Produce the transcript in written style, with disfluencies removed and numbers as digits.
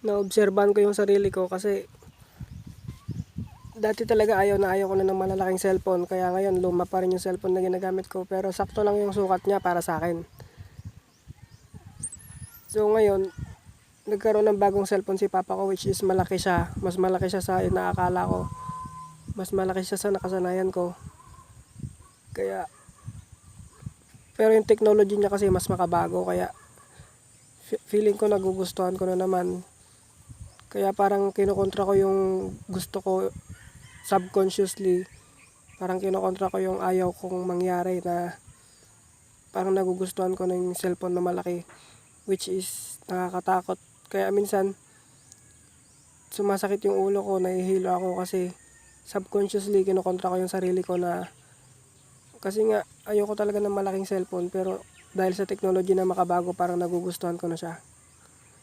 naobserbahan ko yung sarili ko kasi dati talaga ayaw ko na ng malalaking cellphone, kaya ngayon luma pa rin yung cellphone na ginagamit ko, pero sakto lang yung sukat niya para sa akin. So ngayon nagkaroon ng bagong cellphone si papa ko, which is malaki siya, mas malaki siya sa inaakala ko, mas malaki siya sa nakasanayan ko. Kaya pero yung technology niya kasi mas makabago, kaya feeling ko nagugustuhan ko na naman. Kaya parang kinokontra ko yung gusto ko subconsciously, parang kinokontra ko yung ayaw kong mangyari, na parang nagugustuhan ko na yung cellphone na malaki, which is nakakatakot. Kaya minsan sumasakit yung ulo ko, nahihilo ako kasi subconsciously kinokontra ko yung sarili ko, na kasi nga ayoko talaga ng malaking cellphone, pero dahil sa technology na makabago parang nagugustuhan ko na siya.